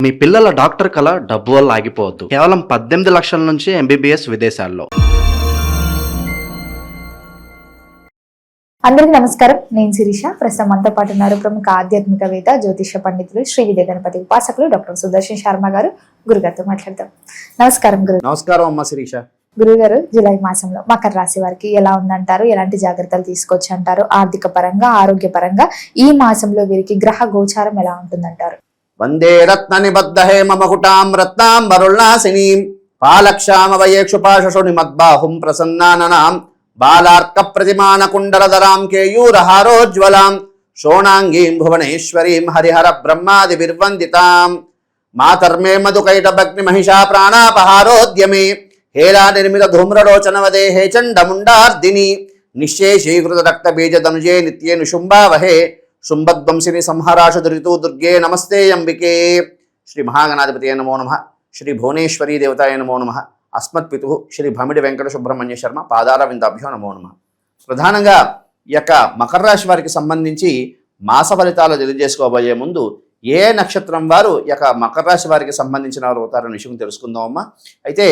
మీ పిల్లల డాక్టర్ కళ డబ్బు వల్ల ఆగిపోవద్దు. కేవలం 18 లక్షల నుంచి MBBS విదేశాల్లో. అందరికీ నమస్కారం. నేను శిరీష. ప్రస్తుతం మనతో పాటు ఉన్నారు ప్రముఖ ఆధ్యాత్మికవేత్త, జ్యోతిష పండితులు, శ్రీ విద్యా గణపతి ఉపాసకులు డాక్టర్ సుదర్శన్ శర్మ గారు. గురుగారితో మాట్లాడతాం. నమస్కారం గురు. నమస్కారం అమ్మ శిరీష. గురుగారు, జూలై మాసంలో మకర రాశి వారికి ఎలా ఉందంటారు? ఎలాంటి జాగ్రత్తలు తీసుకోవచ్చు అంటారు? ఆర్థిక పరంగా, ఆరోగ్య పరంగా ఈ మాసంలో వీరికి గ్రహ గోచారం ఎలా ఉంటుందంటారు? వందే రత్న నిబద్ధ హేమ మకుటాం రత్నాం వరుణాసినీం పాలక్షామవయేక్షుపాశు నిమద్బాహుం ప్రసన్నాననాం బాలార్క ప్రతిమాన కుండలధరాం కేయూరహారోజ్వలాం శోణాంగీం భువనేశ్వరీం హరిహర బ్రహ్మాదిభిర్వందితాం మాతర్మే మధుకైటభగ్ని మహిషా ప్రాణాపహారోద్యమే హేలా నిర్మిత ధూమ్రలోచనవదే హే చండముండార్దిని నిశ్శేషీకృత రక్తబీజదనుజే నిత్యే నిశుంభావహే శుంభద్వంశిని సంహరాశు దురితూ దుర్గే నమస్తే అంబికే. శ్రీ మహాగణాధిపతి నమో నమః. శ్రీ భువనేశ్వరీ దేవతాయ నమో నమః. అస్మత్పితు శ్రీ భమిడి వెంకట సుబ్రహ్మణ్య శర్మ పాదార విందాభ్యో నమో నమః. ప్రధానంగా ఈ యొక్క మకర రాశి వారికి సంబంధించి మాస ఫలితాలు తెలియజేసుకోబోయే ముందు ఏ నక్షత్రం వారు ఈ యొక్క మకర రాశి వారికి సంబంధించిన వారు అవుతారనే విషయం తెలుసుకుందామమ్మా. అయితే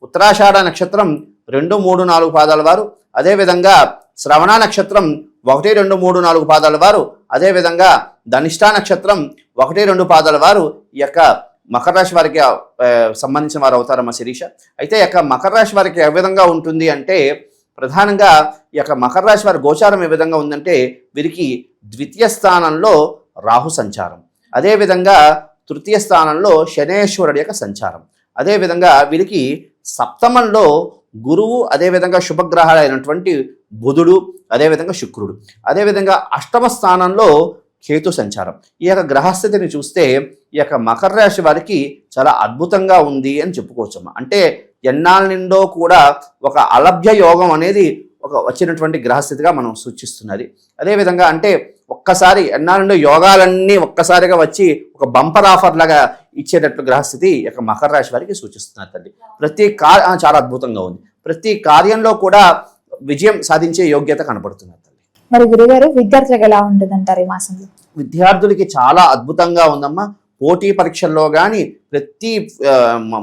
ఉత్తరాషాఢ నక్షత్రం 2, 3, 4 పాదాల వారు, అదేవిధంగా శ్రవణ నక్షత్రం 1, 2, 3, 4 పాదాల వారు, అదేవిధంగా ధనిష్టా నక్షత్రం 1, 2 పాదాల వారు ఈ యొక్క మకర రాశి వారికి సంబంధించిన వారు అవుతారమ్మ శిరీష. అయితే ఈ యొక్క మకర రాశి వారికి ఏ విధంగా ఉంటుంది అంటే, ప్రధానంగా ఈ యొక్క మకర రాశి వారి గోచారం ఏ విధంగా ఉందంటే, వీరికి ద్వితీయ స్థానంలో రాహు సంచారం, అదేవిధంగా తృతీయ స్థానంలో శనేశ్వరుడి యొక్క సంచారం, అదేవిధంగా వీరికి సప్తమంలో గురువు, అదేవిధంగా శుభగ్రహాలైనటువంటి బుధుడు, అదేవిధంగా శుక్రుడు, అదేవిధంగా అష్టమ స్థానంలో కేతు సంచారం. ఈ యొక్క గ్రహస్థితిని చూస్తే ఈ యొక్క మకర రాశి వారికి చాలా అద్భుతంగా ఉంది అని చెప్పుకోవచ్చమ్మా. అంటే ఎన్నాళ్ళ నిండో కూడా ఒక అలభ్య యోగం అనేది ఒక వచ్చినటువంటి గ్రహస్థితిగా మనం సూచిస్తున్నది. అదేవిధంగా అంటే ఒక్కసారి ఎన్నాళ్ళ నుండో యోగాలన్నీ ఒక్కసారిగా వచ్చి ఒక బంపర్ ఆఫర్ లాగా ఇచ్చేటట్లు గ్రహస్థితి ఈ యొక్క మకర రాశి వారికి సూచిస్తున్నారు తల్లి. చాలా అద్భుతంగా ఉంది. ప్రతి కార్యంలో కూడా విజయం సాధించే యోగ్యత కనపడుతున్నారు తల్లి. మరి గురుగారు, విద్యార్థులకు ఎలా ఉంటుందంటారు ఈ మాసంలో? విద్యార్థులకి చాలా అద్భుతంగా ఉందమ్మా. పోటీ పరీక్షల్లో కానీ, ప్రతి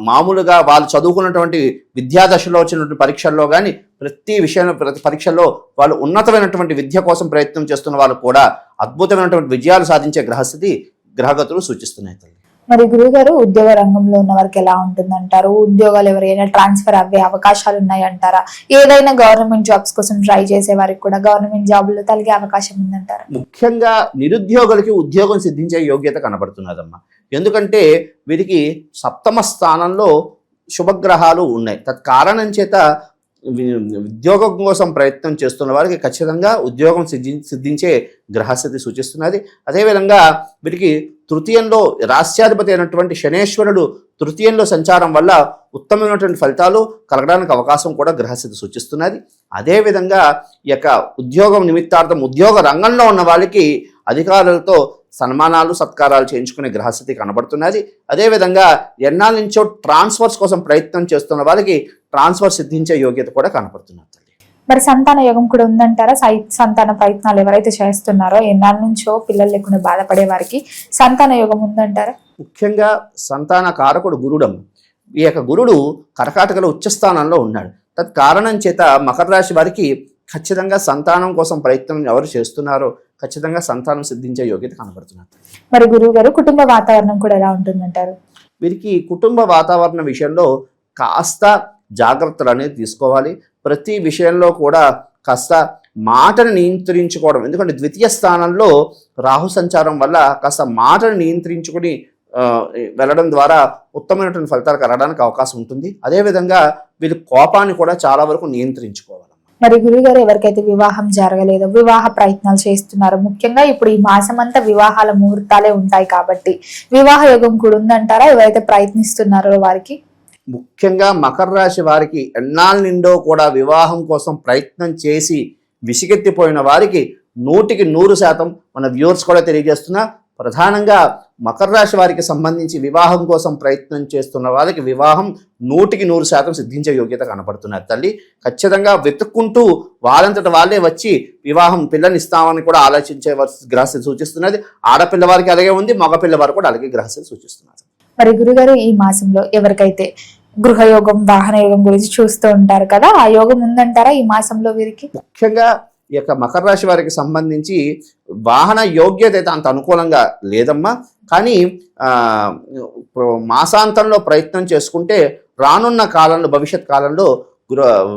మామూలుగా వాళ్ళు చదువుకున్నటువంటి విద్యాదశలో వచ్చినటువంటి పరీక్షల్లో కానీ, ప్రతి పరీక్షల్లో వాళ్ళు ఉన్నతమైనటువంటి విద్య కోసం ప్రయత్నం చేస్తున్న వాళ్ళు కూడా అద్భుతమైనటువంటి విజయాలు సాధించే గ్రహస్థితి గ్రహగతులు సూచిస్తున్నాయి తల్లి. మరి గురుగారు, ఉద్యోగ రంగంలో ఉన్న వారికి ఎలా ఉంటుందంటారు? ఉద్యోగాలు ఎవరైనా ట్రాన్స్ఫర్ అవ్వే అవకాశాలు ఉన్నాయంటారా? ఏదైనా గవర్నమెంట్ జాబ్స్ కోసం ట్రై చేసే వారికి కూడా గవర్నమెంట్ జాబులు తలిగే అవకాశం ఉందంటారా? ముఖ్యంగా నిరుద్యోగులకి ఉద్యోగం సిద్ధించే యోగ్యత కనబడుతున్నదమ్మా. ఎందుకంటే వీరికి సప్తమ స్థానంలో శుభగ్రహాలు ఉన్నాయి. తత్కారణం చేత ఉద్యోగం కోసం ప్రయత్నం చేస్తున్న వారికి ఖచ్చితంగా ఉద్యోగం సిద్ధించే గ్రహస్థితి సూచిస్తున్నది. అదేవిధంగా వీరికి తృతీయంలో రాస్యాధిపతి అయినటువంటి శనేశ్వరుడు తృతీయంలో సంచారం వల్ల ఉత్తమమైనటువంటి ఫలితాలు కలగడానికి అవకాశం కూడా గ్రహస్థితి సూచిస్తున్నది. అదేవిధంగా ఈ యొక్క ఉద్యోగం నిమిత్తార్థం ఉద్యోగ రంగంలో ఉన్న వాళ్ళకి అధికారులతో సన్మానాలు సత్కారాలు చేయించుకునే గ్రహస్థితి కనబడుతున్నది. అదేవిధంగా ఎన్నాళ్ళ నుంచో ట్రాన్స్ఫర్స్ కోసం ప్రయత్నం చేస్తున్న వాళ్ళకి ట్రాన్స్ఫర్ సిద్ధించే యోగ్యత కూడా కనపడుతున్నది. మరి సంతాన యోగం కూడా ఉందంటారా? సంతాన ప్రయత్నాలు ఎవరైతే చేస్తున్నారో, ఎన్నాళ్ళ నుంచో పిల్లలు లేకుండా బాధపడే వారికి సంతాన యోగం ఉందంటారా? ముఖ్యంగా సంతాన కారకుడు గురుడమ్మ. ఈ యొక్క గురుడు కర్కాటకలో ఉచ్చస్థానంలో ఉన్నాడు. తత్కారణం చేత మకర రాశి వారికి ఖచ్చితంగా సంతానం కోసం ప్రయత్నం ఎవరు చేస్తున్నారో ఖచ్చితంగా సంతానం సిద్ధించే యోగ్యత కనబడుతున్నారు. మరి గురువు గారు, కుటుంబ వాతావరణం కూడా ఎలా ఉంటుందంటారు? వీరికి కుటుంబ వాతావరణ విషయంలో కాస్త జాగ్రత్తలు అనేది తీసుకోవాలి. ప్రతి విషయంలో కూడా కాస్త మాటను నియంత్రించుకోవడం. ఎందుకంటే ద్వితీయ స్థానంలో రాహు సంచారం వల్ల కాస్త మాటను నియంత్రించుకుని వెళ్ళడం ద్వారా ఉత్తమమైనటువంటి ఫలితాలు కలగడానికి అవకాశం ఉంటుంది. అదేవిధంగా వీళ్ళు కోపాన్ని కూడా చాలా వరకు నియంత్రించుకోవాలి. మరి గురుగారు, ఎవరికైతే వివాహం జరగలేదో, వివాహ ప్రయత్నాలు చేస్తున్నారో, ముఖ్యంగా ఇప్పుడు ఈ మాసం అంతా వివాహాల ముహూర్తాలే ఉంటాయి కాబట్టి వివాహ యోగం కూడా ఉందంటారా? ఎవరైతే ప్రయత్నిస్తున్నారో వారికి? ముఖ్యంగా మకర రాశి వారికి ఎన్నాళ్ళ నిండో కూడా వివాహం కోసం ప్రయత్నం చేసి విసిగెత్తిపోయిన వారికి 100% మన వ్యూవర్స్ కూడా తెలియజేస్తున్నా, ప్రధానంగా మకర రాశి వారికి సంబంధించి వివాహం కోసం ప్రయత్నం చేస్తున్న వాళ్ళకి వివాహం 100% సిద్ధించే యోగ్యత కనపడుతున్నారు తల్లి. ఖచ్చితంగా వెతుక్కుంటూ వాళ్ళంతట వాళ్ళే వచ్చి వివాహం పిల్లని ఇస్తామని కూడా ఆలోచించే గ్రహస్థితి సూచిస్తున్నది. ఆడపిల్ల వారికి అలాగే ఉంది, మగపిల్ల వారు కూడా అలాగే గ్రహస్థితి సూచిస్తున్నారు. మరి గురుగారు ఈ మాసంలో ఎవరికైతే గృహయోగం వాహన యోగం గురించి చూస్తూ ఉంటారు కదా, ఆ యోగం ఉందంటారా ఈ మాసంలో వీరికి? ముఖ్యంగా ఈ యొక్క మకర రాశి వారికి సంబంధించి వాహన యోగ్యత అయితే అంత అనుకూలంగా లేదమ్మా. కానీ మాసాంతంలో ప్రయత్నం చేసుకుంటే రానున్న కాలంలో, భవిష్యత్ కాలంలో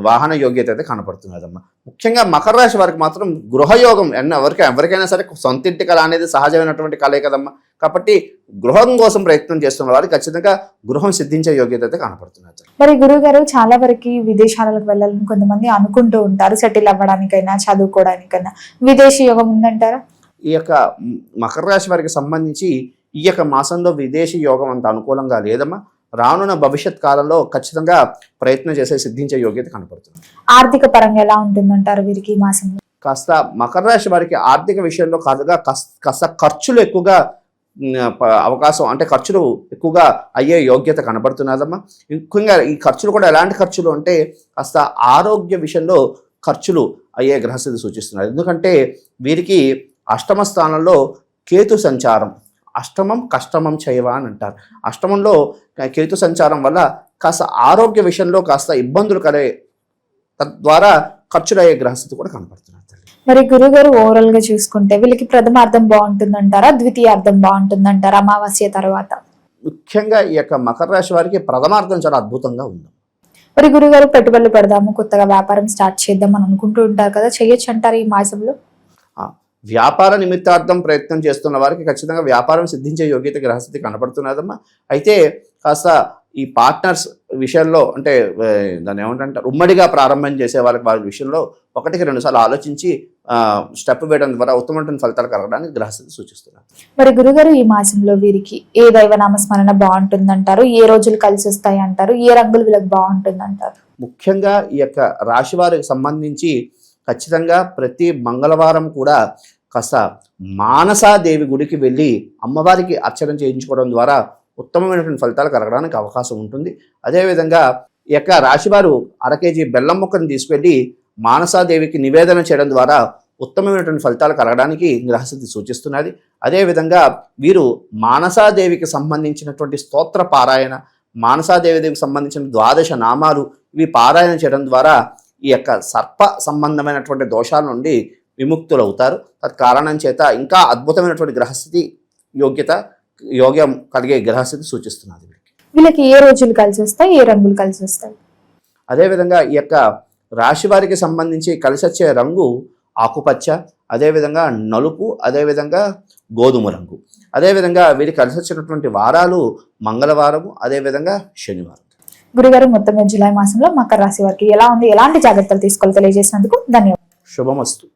వాహన యోగ్యత అయితే కనపడుతున్నదమ్మా. ముఖ్యంగా మకర రాశి వారికి మాత్రం గృహయోగం ఎవరికైనా సరే సొంత ఇంటి కళ అనేది సహజమైనటువంటి కళే కదమ్మా. కాబట్టి గృహం కోసం ప్రయత్నం చేస్తున్న వారికి ఖచ్చితంగా గృహం సిద్ధించే యోగ్యత అయితే కనపడుతున్నది. మరి గురువు గారు, చాలా వరకు విదేశాలకు వెళ్ళాలని కొంతమంది అనుకుంటూ ఉంటారు, సెటిల్ అవ్వడానికైనా చదువుకోవడానికైనా. విదేశీ యోగం ఉందంటారా? ఈ యొక్క మకర రాశి వారికి సంబంధించి ఈ యొక్క మాసంలో విదేశీ యోగం అంత అనుకూలంగా లేదమ్మా. రానున్న భవిష్యత్ కాలంలో ఖచ్చితంగా ప్రయత్నం చేసే సిద్ధించే యోగ్యత కనపడుతుంది. ఆర్థిక పరంగా ఎలా ఉంటుందంటారు వీరికి ఈ మాసంలో? కాస్త మకర రాశి వారికి ఆర్థిక విషయంలో కాస్త ఖర్చులు ఎక్కువగా అవకాశం, అంటే ఖర్చులు ఎక్కువగా అయ్యే యోగ్యత కనబడుతున్నదమ్మా. ముఖ్యంగా ఈ ఖర్చులు కూడా ఎలాంటి ఖర్చులు అంటే కాస్త ఆరోగ్య విషయంలో ఖర్చులు అయ్యే గ్రహస్థితి సూచిస్తున్నారు. ఎందుకంటే వీరికి అష్టమ స్థానంలో కేతు సంచారం, అష్టమం కష్టమం చేయవా అని అంటారు. అష్టమంలో కేతు సంచారం వల్ల కాస్త ఆరోగ్య విషయంలో కాస్త ఇబ్బందులు కలిగే, తద్వారా ఖర్చులు అయ్యే గ్రహస్థితి కూడా కనపడుతున్నారు. మరి గురుగారు, ఓవరాల్ గా చూసుకుంటే వీళ్ళకి ప్రథమార్థం బాగుంటుందంటారా, ద్వితీయార్థం బాగుంటుందంటారా అమావాస్య తర్వాత? ముఖ్యంగా ఈ యొక్క మకర రాశి వారికి ప్రథమార్థం చాలా అద్భుతంగా ఉంది. మరి గురుగారు, పెట్టుబడులు పెడదాము, కొత్తగా వ్యాపారం స్టార్ట్ చేద్దాం అని అనుకుంటూ ఉంటారు కదా, చేయొచ్చు అంటారు ఈ మాసంలో? వ్యాపార నిమిత్తార్థం ప్రయత్నం చేస్తున్న వారికి ఖచ్చితంగా వ్యాపారం సిద్ధించే యోగ్యత గ్రహస్థితి కనపడుతున్నదమ్మా. అయితే కాస్త ఈ పార్ట్నర్స్ విషయంలో, అంటే దాన్ని ఏమంటారు, ఉమ్మడిగా ప్రారంభం చేసే వారి విషయంలో 1-2 సార్లు ఆలోచించి స్టెప్ వేయడం ద్వారా ఉత్తమమైన ఫలితాలు కలగడానికి గ్రహస్థితి సూచిస్తున్నారు. మరి గురుగారు, ఈ మాసంలో వీరికి ఏ దైవనామస్మరణ బాగుంటుందంటారు, ఏ రోజులు కలిసి వస్తాయి అంటారు, ఏ రంగులు వీళ్ళకి బాగుంటుందంటారు? ముఖ్యంగా ఈ యొక్క రాశి వారికి సంబంధించి ఖచ్చితంగా ప్రతి మంగళవారం కూడా కాస్త మానసాదేవి గుడికి వెళ్ళి అమ్మవారికి అర్చన చేయించుకోవడం ద్వారా ఉత్తమమైనటువంటి ఫలితాలు కలగడానికి అవకాశం ఉంటుంది. అదేవిధంగా ఈ యొక్క రాశివారు 1 కేజీ బెల్లం ముక్కను తీసుకెళ్ళి మానసాదేవికి నివేదన చేయడం ద్వారా ఉత్తమమైనటువంటి ఫలితాలు కలగడానికి గ్రహస్థితి సూచిస్తున్నది. అదేవిధంగా వీరు మానసాదేవికి సంబంధించినటువంటి స్తోత్ర పారాయణ, మానసాదేవికి సంబంధించిన 12 నామాలు ఇవి పారాయణ చేయడం ద్వారా ఈ యొక్క సర్ప సంబంధమైనటువంటి దోషాల నుండి విముక్తులు అవుతారు. తత్కారణం చేత ఇంకా అద్భుతమైనటువంటి గ్రహస్థితి యోగ్యం కలిగే గ్రహస్థితి సూచిస్తున్నది. వీళ్ళకి ఏ రోజులు కలిసి వస్తాయి, ఏ రంగులు కలిసి వస్తాయి? అదేవిధంగా ఈ యొక్క రాశి వారికి సంబంధించి కలిసి వచ్చే రంగు ఆకుపచ్చ, అదేవిధంగా నలుపు, అదేవిధంగా గోధుమ రంగు. అదేవిధంగా వీరికి కలిసి వచ్చినటువంటి వారాలు మంగళవారము, అదేవిధంగా శనివారం. గురుగారు, మొత్తం జూలై మాసంలో మకర రాశి వారికి ఎలా ఉంది, ఎలాంటి జాగ్రత్తలు తీసుకోవాలో తెలియజేసినందుకు ధన్యవాదాలు. శుభమస్తు.